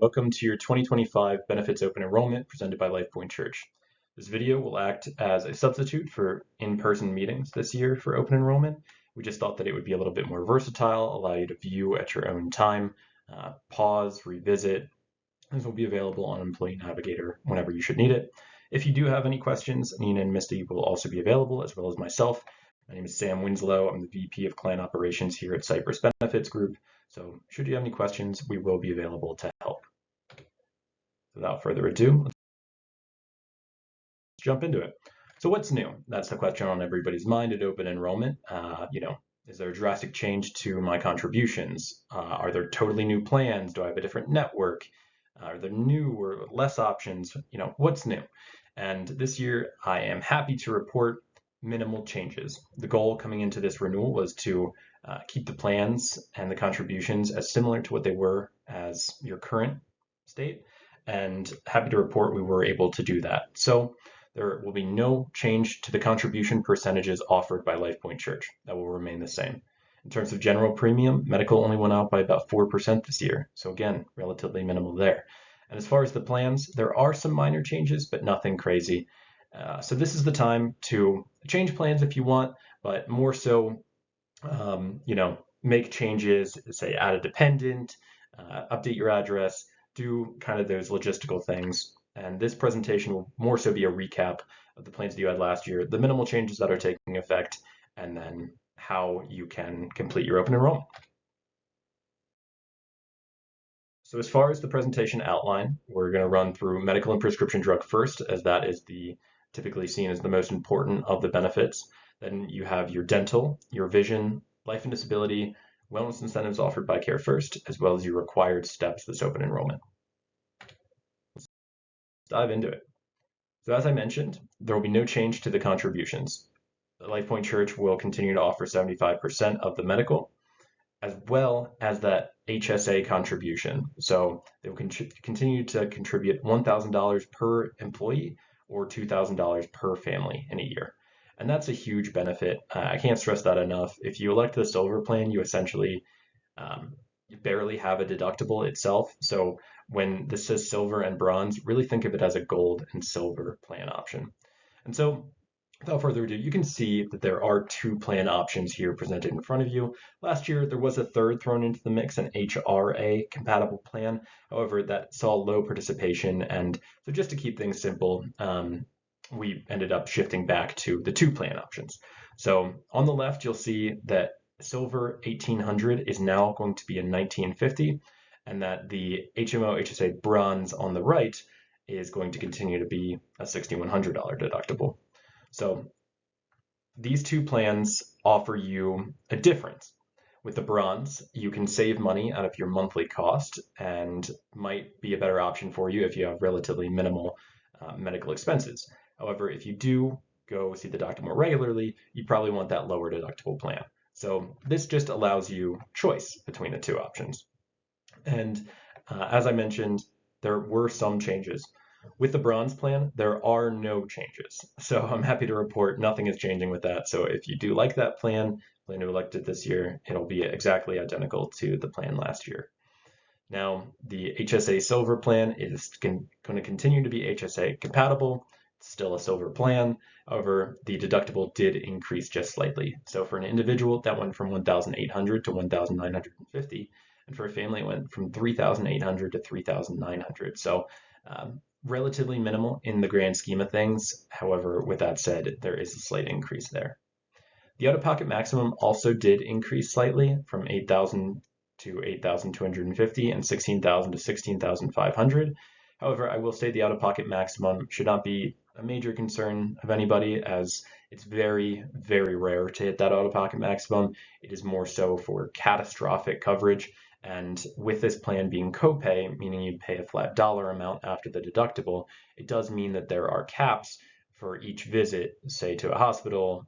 Welcome to your 2025 Benefits Open Enrollment presented by LifePoint Church. This video will act as a substitute for in-person meetings this year for open enrollment. We just thought that it would be a little bit more versatile, allow you to view at your own time, pause, revisit. This will be available on Employee Navigator whenever you should need it. If you do have any questions, Nina and Misty will also be available, as well as myself. My name is Sam Winslow. I'm the VP of Client Operations here at Cypress Benefits Group. So should you have any questions, we will be available to help. Without further ado, let's jump into it. So what's new? That's the question on everybody's mind at open enrollment. Is there a drastic change to my contributions? Are there totally new plans? Do I have a different network? Are there new or less options? What's new? And this year, I am happy to report minimal changes. The goal coming into this renewal was to keep the plans and the contributions as similar to what they were as your current state. And happy to report we were able to do that. So there will be no change to the contribution percentages offered by LifePoint Church. That will remain the same. In terms of general premium, medical only went out by about 4% this year. So again, relatively minimal there. And as far as the plans, there are some minor changes, but nothing crazy. So this is the time to change plans if you want, but more so, make changes, say add a dependent, update your address, do kind of those logistical things. And this presentation will more so be a recap of the plans that you had last year, the minimal changes that are taking effect, and then how you can complete your open enrollment. So as far as the presentation outline, we're going to run through medical and prescription drug first, as that is typically seen as the most important of the benefits. Then you have your dental, your vision, life and disability, wellness incentives offered by Care First, as well as your required steps this open enrollment. Let's dive into it. So as I mentioned, there will be no change to the contributions. The LifePoint Church will continue to offer 75% of the medical, as well as that HSA contribution. So they will continue to contribute $1,000 per employee or $2,000 per family in a year. And that's a huge benefit. I can't stress that enough. If you elect the silver plan, you essentially barely have a deductible itself. So when this says silver and bronze, really think of it as a gold and silver plan option. And so without further ado, you can see that there are two plan options here presented in front of you. Last year, there was a third thrown into the mix, an HRA compatible plan. However, that saw low participation. And so just to keep things simple, we ended up shifting back to the two plan options. So on the left, you'll see that Silver 1800 is now going to be a 1950, and that the HMO HSA Bronze on the right is going to continue to be a $6,100 deductible. So these two plans offer you a difference. With the Bronze, you can save money out of your monthly cost and might be a better option for you if you have relatively minimal medical expenses. However, if you do go see the doctor more regularly, you probably want that lower deductible plan. So this just allows you choice between the two options. And as I mentioned, there were some changes. With the Bronze plan, there are no changes. So I'm happy to report nothing is changing with that. So if you do like that plan to elect it this year, it'll be exactly identical to the plan last year. Now, the HSA Silver plan is going to continue to be HSA compatible. It's still a silver plan. However, the deductible did increase just slightly. So for an individual, that went from $1,800 to $1,950. And for a family, it went from $3,800 to $3,900. So relatively minimal in the grand scheme of things. However, with that said, there is a slight increase there. The out-of-pocket maximum also did increase slightly from $8,000 to $8,250 and $16,000 to $16,500. However, I will say the out-of-pocket maximum should not be a major concern of anybody, as it's very, very rare to hit that out-of-pocket maximum. It is more so for catastrophic coverage. And with this plan being copay, meaning you pay a flat dollar amount after the deductible, it does mean that there are caps for each visit, say to a hospital,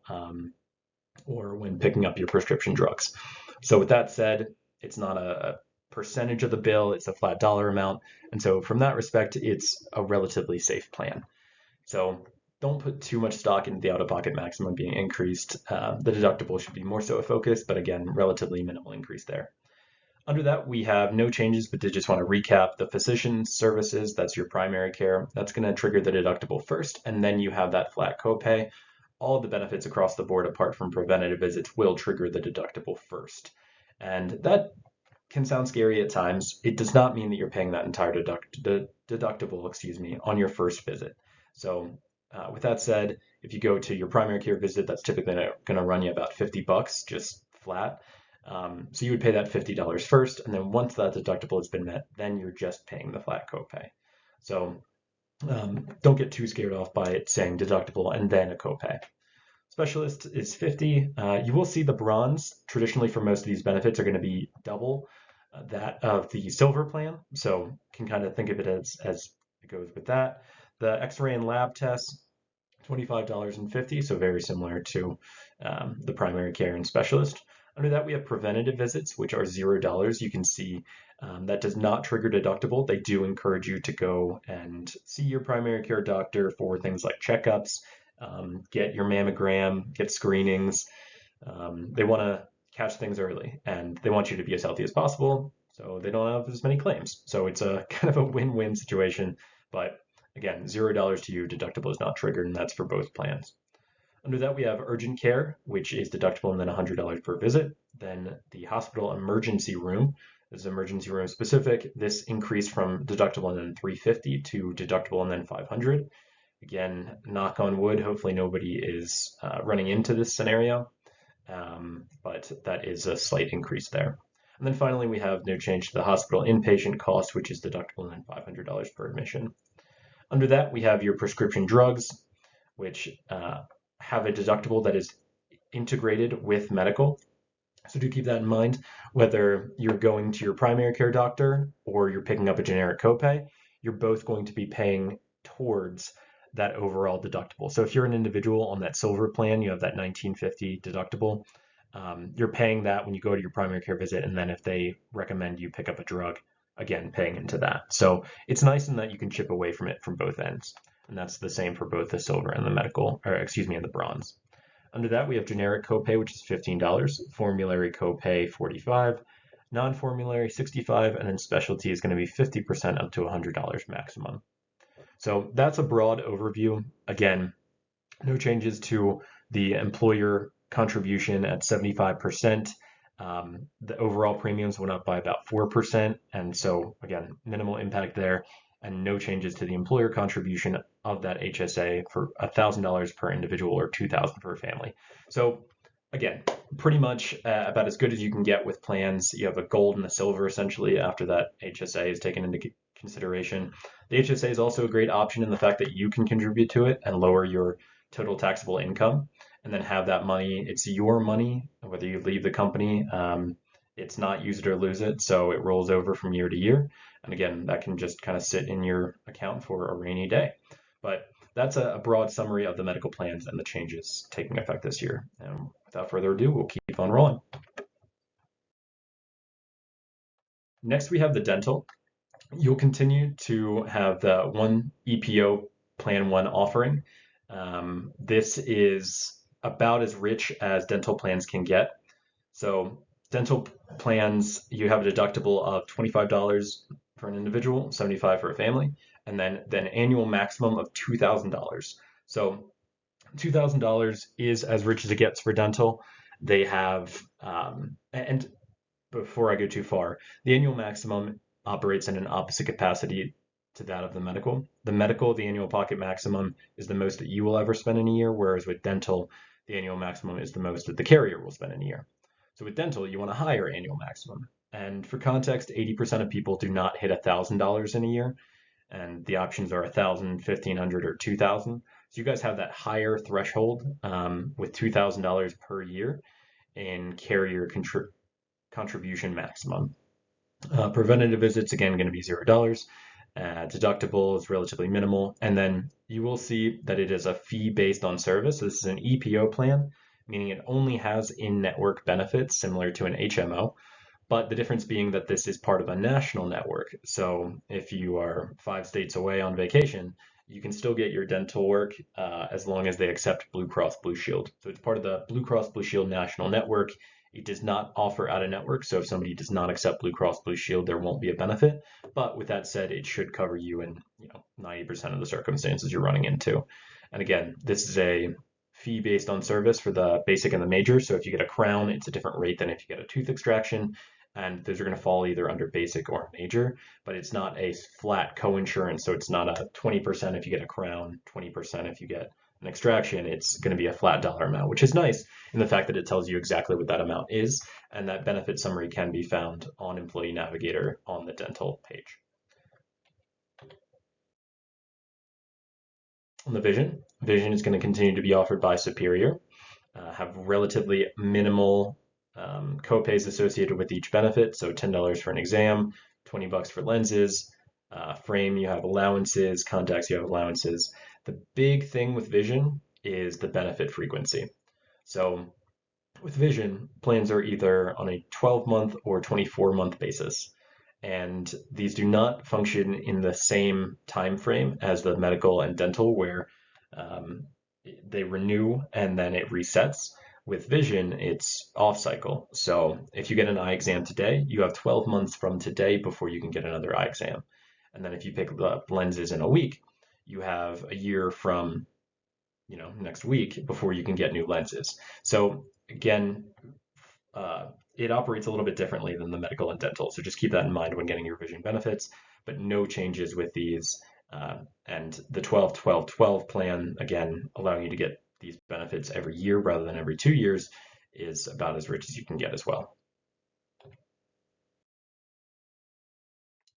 or when picking up your prescription drugs. So with that said, it's not a percentage of the bill, it's a flat dollar amount. And so from that respect, it's a relatively safe plan. So don't put too much stock into the out-of-pocket maximum being increased. The deductible should be more so a focus, but again, relatively minimal increase there. Under that, we have no changes, but did just want to recap the physician services. That's your primary care. That's going to trigger the deductible first, and then you have that flat copay. All of the benefits across the board, apart from preventative visits, will trigger the deductible first. And that can sound scary at times. It does not mean that you're paying that entire deductible, on your first visit. So with that said, if you go to your primary care visit, that's typically going to run you about $50 just flat. So you would pay that $50 first, and then once that deductible has been met, then you're just paying the flat copay. So don't get too scared off by it saying deductible and then a copay. Specialist is 50. You will see the bronze traditionally for most of these benefits are going to be double that of the silver plan. So can kind of think of it as it goes with that. The X-ray and lab tests, $25.50, so very similar to the primary care and specialist. Under that, we have preventative visits, which are $0. You can see that does not trigger deductible. They do encourage you to go and see your primary care doctor for things like checkups, get your mammogram, get screenings. They want to catch things early, and they want you to be as healthy as possible, so they don't have as many claims. So it's a kind of a win-win situation. But again, $0 to you, deductible is not triggered, and that's for both plans. Under that, we have urgent care, which is deductible and then $100 per visit. Then the hospital emergency room. This is emergency room specific. This increased from deductible and then $350 to deductible and then $500. Again, knock on wood, hopefully nobody is running into this scenario, but that is a slight increase there. And then finally, we have no change to the hospital inpatient cost, which is deductible and then $500 per admission. Under that, we have your prescription drugs, which have a deductible that is integrated with medical. So do keep that in mind, whether you're going to your primary care doctor or you're picking up a generic copay, you're both going to be paying towards that overall deductible. So if you're an individual on that silver plan, you have that $19.50 deductible. You're paying that when you go to your primary care visit, and then if they recommend you pick up a drug, again, paying into that. So it's nice in that you can chip away from it from both ends. And that's the same for both the silver and the and the bronze. Under that, we have generic copay, which is $15, formulary copay, $45, non-formulary, $65, and then specialty is going to be 50% up to $100 maximum. So that's a broad overview. Again, no changes to the employer contribution at 75%. The overall premiums went up by about 4%. And so again, minimal impact there, and no changes to the employer contribution of that HSA for $1,000 per individual or $2,000 per family. So again, pretty much about as good as you can get with plans. You have a gold and a silver essentially after that HSA is taken into consideration. The HSA is also a great option in the fact that you can contribute to it and lower your total taxable income, and then have that money. It's your money, whether you leave the company. It's not use it or lose it, so it rolls over from year to year. And again, that can just kind of sit in your account for a rainy day. But that's a broad summary of the medical plans and the changes taking effect this year. And without further ado, we'll keep on rolling. Next, we have the dental. You'll continue to have the one EPO Plan 1 offering. This is about as rich as dental plans can get. So dental plans, you have a deductible of $25 for an individual, $75 for a family, and then annual maximum of $2,000. So $2,000 is as rich as it gets for dental. They have, and before I go too far, the annual maximum operates in an opposite capacity to that of the medical. The annual pocket maximum is the most that you will ever spend in a year, whereas with dental, the annual maximum is the most that the carrier will spend in a year. So with dental, you want a higher annual maximum. And for context, 80% of people do not hit $1,000 in a year, and the options are $1,000, $1,500, or $2,000. So you guys have that higher threshold with $2,000 per year in carrier contribution maximum. Preventative visits, again, going to be $0. Deductible is relatively minimal. And then you will see that it is a fee based on service. This is an EPO plan, meaning it only has in-network benefits similar to an HMO. But the difference being that this is part of a national network. So if you are 5 states away on vacation, you can still get your dental work as long as they accept Blue Cross Blue Shield. So it's part of the Blue Cross Blue Shield national network. It does not offer out of network, so if somebody does not accept Blue Cross Blue Shield, there won't be a benefit. But with that said, it should cover you in 90% of the circumstances you're running into. And again, this is a fee based on service for the basic and the major. So if you get a crown, it's a different rate than if you get a tooth extraction. And those are going to fall either under basic or major, but it's not a flat co-insurance. So it's not a 20% if you get a crown, 20% if you get an extraction. It's going to be a flat dollar amount, which is nice in the fact that it tells you exactly what that amount is. And that benefit summary can be found on Employee Navigator on the dental page. On the vision, vision is going to continue to be offered by Superior, have relatively minimal copays associated with each benefit. So $10 for an exam, $20 for lenses. Frame, you have allowances. Contacts, you have allowances. The big thing with vision is the benefit frequency. So with vision, plans are either on a 12-month or 24-month basis. And these do not function in the same time frame as the medical and dental, where they renew and then it resets. With vision, it's off cycle. So if you get an eye exam today, you have 12 months from today before you can get another eye exam. And then if you pick up lenses in a week, you have a year from next week before you can get new lenses. So again, it operates a little bit differently than the medical and dental. So just keep that in mind when getting your vision benefits, but no changes with these. And the 12-12-12 plan, again, allowing you to get these benefits every year rather than every 2 years, is about as rich as you can get as well.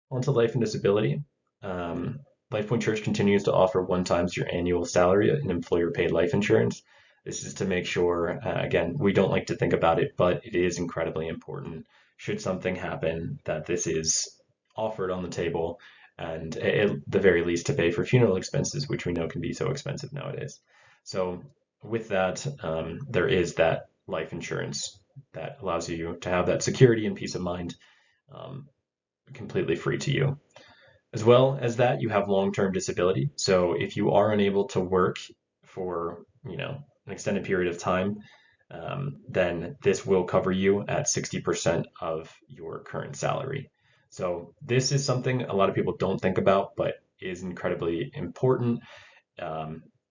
On to life and disability. LifePoint Church continues to offer 1 times your annual salary in employer-paid life insurance. This is to make sure, again, we don't like to think about it, but it is incredibly important. Should something happen, that this is offered on the table, and at the very least to pay for funeral expenses, which we know can be so expensive nowadays. So with that, there is that life insurance that allows you to have that security and peace of mind completely free to you. As well as that, you have long-term disability. So if you are unable to work for, an extended period of time, then this will cover you at 60% of your current salary. So this is something a lot of people don't think about, but is incredibly important.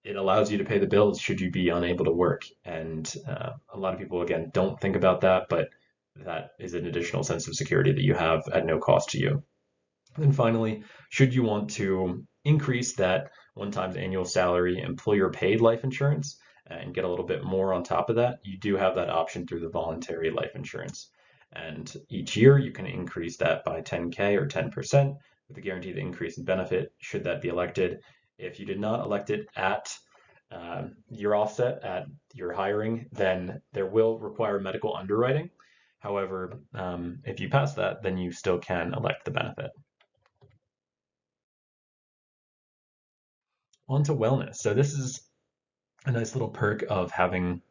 It allows you to pay the bills should you be unable to work. And a lot of people, again, don't think about that, but that is an additional sense of security that you have at no cost to you. And finally, should you want to increase that 1 times annual salary employer paid life insurance and get a little bit more on top of that, you do have that option through the voluntary life insurance. And each year you can increase that by 10K or 10% with a guaranteed increase in benefit should that be elected. If you did not elect it at your offset at your hiring, then there will require medical underwriting. However, if you pass that, then you still can elect the benefit. On to wellness. So this is a nice little perk of having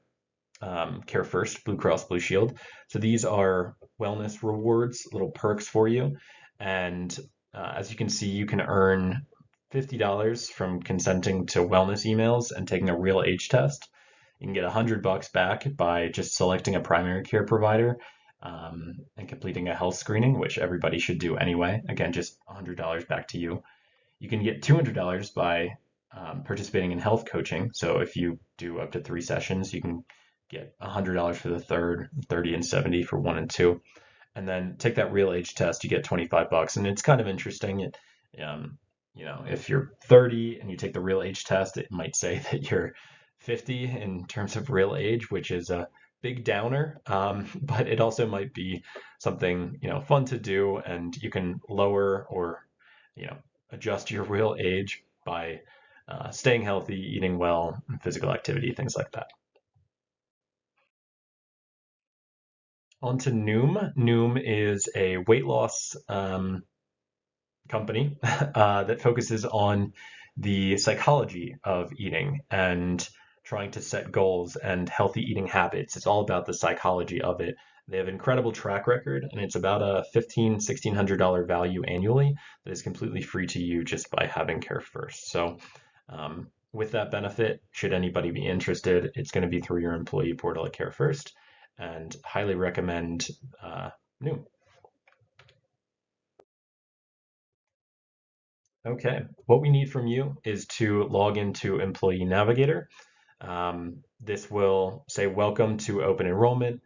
Care First, Blue Cross Blue Shield. So these are wellness rewards, little perks for you. And as you can see, you can earn $50 from consenting to wellness emails and taking a real age test. You can get $100 back by just selecting a primary care provider and completing a health screening, which everybody should do anyway. Again, just $100 back to you. You can get $200 by participating in health coaching. So if you do up to 3 sessions, you can get $100 for the third, 30 and 70 for 1 and 2. And then take that real age test, you get $25. And it's kind of interesting. If you're 30 and you take the real age test, it might say that you're 50 in terms of real age, which is a big downer. But it also might be something, fun to do, and you can lower or, adjust your real age by staying healthy, eating well, physical activity, things like that. On to Noom. Noom is a weight loss company that focuses on the psychology of eating and trying to set goals and healthy eating habits. It's all about the psychology of it. They have an incredible track record, and it's about a $1,600 value annually that is completely free to you just by having Care First. So with that benefit, should anybody be interested, it's going to be through your employee portal at Care First. and highly recommend New. Okay, what we need from you is to log into Employee Navigator. This will say welcome to open enrollment.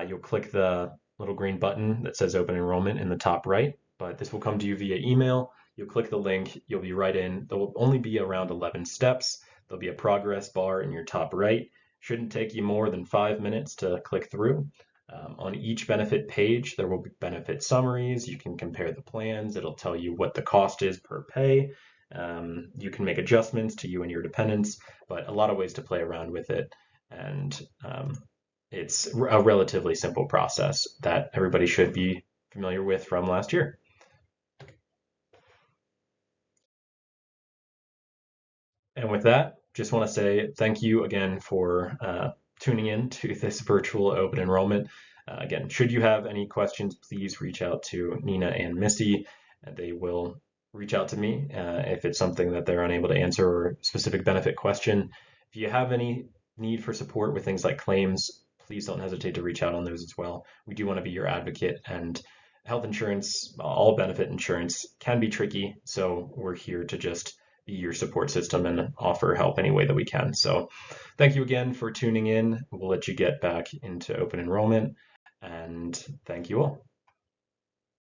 You'll click the little green button that says open enrollment in the top right, but this will come to you via email. You'll click the link, you'll be right in. There will only be around 11 steps. There'll be a progress bar in your top right. Shouldn't take you more than 5 minutes to click through. On each benefit page, there will be benefit summaries. You can compare the plans. It'll tell you what the cost is per pay. You can make adjustments to you and your dependents, but a lot of ways to play around with it. And it's a relatively simple process that everybody should be familiar with from last year. And with that, just want to say thank you again for tuning in to this virtual open enrollment. Again, should you have any questions, please reach out to Nina and Misty. They will reach out to me if it's something that they're unable to answer or a specific benefit question. If you have any need for support with things like claims, please don't hesitate to reach out on those as well. We do want to be your advocate, and health insurance, all benefit insurance can be tricky. So we're here to just be your support system and offer help any way that we can. So thank you again for tuning in. We'll let you get back into open enrollment, and thank you all.